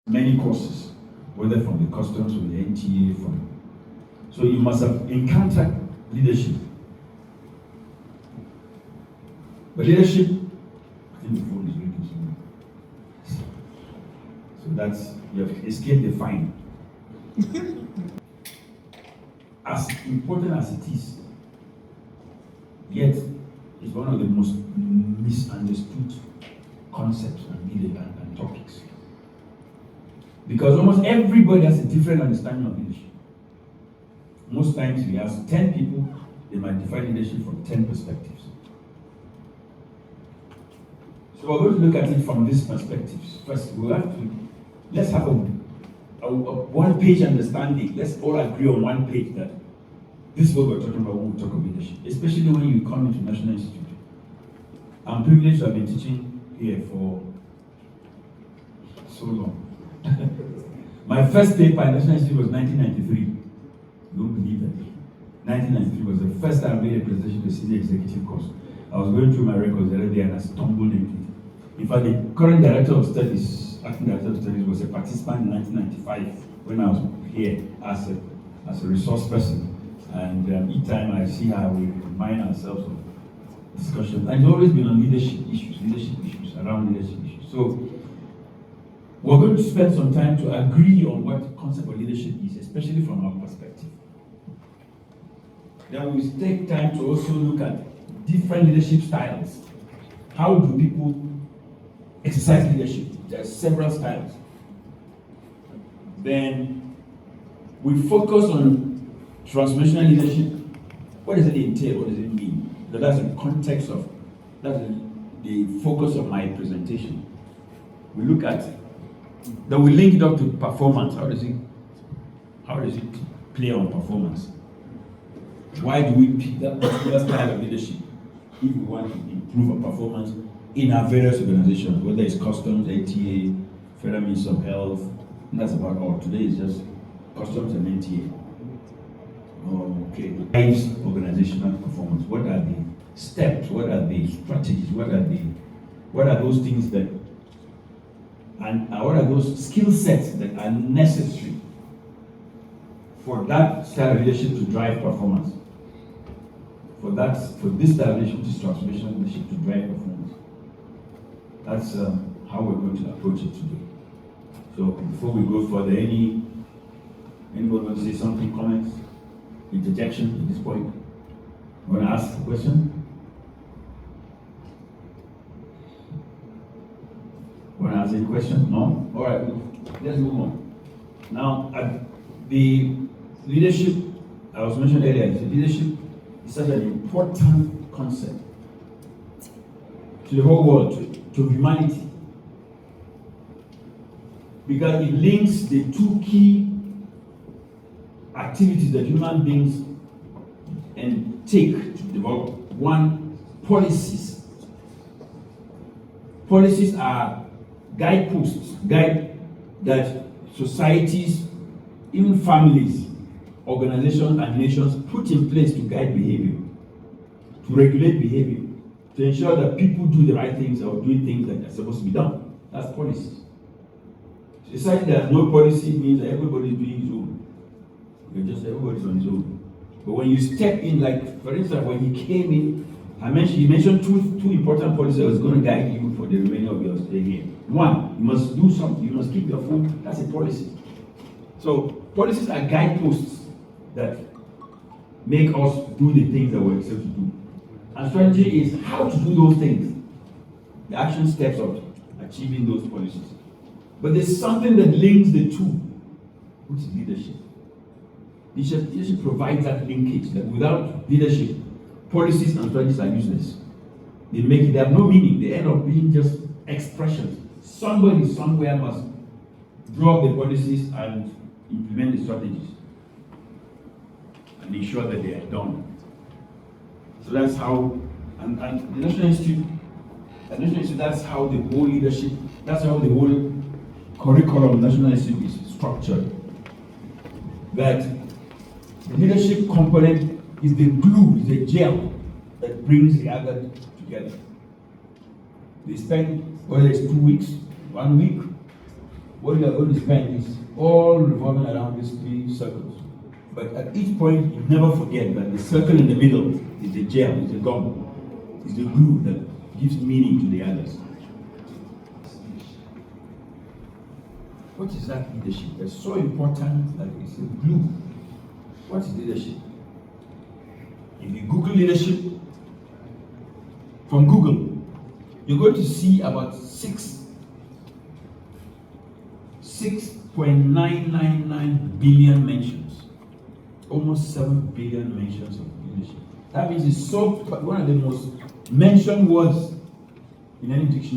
many courses, whether from the customs, from the NTA, so you must have encountered leadership. But leadership, I think the phone is ringing somewhere. So that's, you have escaped the fine. As important as it is, yet it's one of the most misunderstood concepts and topics. Because almost everybody has a different understanding of leadership. Most times we ask 10 people, they might define leadership from 10 perspectives. So we're going to look at it from these perspectives. First, let's have a one-page understanding. Let's all agree on one page that this is what we're talking about when we talk about leadership, especially when you come into National Institute. I'm privileged to have been teaching here for so long. My first paper at National Institute was 1993. You don't believe that. 1993 was the first time I made a presentation to the senior executive course. I was going through my records the other day and I stumbled into it. In fact, the current director of studies, acting director of studies, was a participant in 1995 when I was here as a resource person. And each time I see how we remind ourselves of discussion, and it's always been on leadership issues, around leadership issues. So we're going to spend some time to agree on what the concept of leadership is, especially from our perspective. Then we take time to also look at different leadership styles. How do people exercise leadership? There are several styles. Then we focus on transformational leadership. What does it entail? What does it mean? So that's the context of, that's the focus of my presentation. We look at, then we link it up to performance. How does it play on performance? Why do we pick that particular style of leadership if we want to improve our performance in our various organizations, whether it's customs, NTA, Federal Ministry of Health, and that's about all. Today is just customs and NTA. Okay. Drives organizational performance. What are the steps? What are the strategies? What are those things that, and what are those skill sets that are necessary for that style of leadership to drive performance? For this style of leadership, this transformational leadership to drive performance. That's how we're going to approach it today. So before we go further, anybody want to say something, comments, interjection at this point? Want to ask a question? Want to ask any question? No? All right, let's move on. Now, the leadership, I was mentioned earlier, leadership is such an important concept to the whole world, to humanity, because it links the two key activities that human beings take to develop. One, policies. Policies are guideposts, that societies, even families, organizations, and nations put in place to guide behavior, to regulate behavior, to ensure that people do the right things or do things that are supposed to be done. That's policies. Society that has no policy means that everybody is doing his own. Everybody's on his own. But when you step in, like for instance, when he came in, he mentioned two important policies that was going to guide you for the remainder of your stay here. One, you must do something, you must keep your food. That's a policy. So policies are guideposts that make us do the things that we're expected to do. And strategy is how to do those things, the action steps of achieving those policies. But there's something that links the two, which is leadership. Leadership provides that linkage that without leadership, policies and strategies are useless. They have no meaning. They end up being just expressions. Somebody somewhere must draw up the policies and implement the strategies and ensure that they are done. So that's how, and the National Institute, that's how the whole leadership, that's how the whole curriculum of National Institute is structured. That the leadership component is the glue, is the gel that brings the other together. They spend, whether it's 2 weeks, 1 week, what you are going to spend is all revolving around these three circles. But at each point, you never forget that the circle in the middle is the gel, is the gum, is the glue that gives meaning to the others. What is that leadership? It's so important that it's a glue. What is leadership? If you Google leadership, from Google, you're going to see about 6.999 billion mentions. Almost 7 billion mentions of leadership. That means it's so one of the most mentioned words in any dictionary.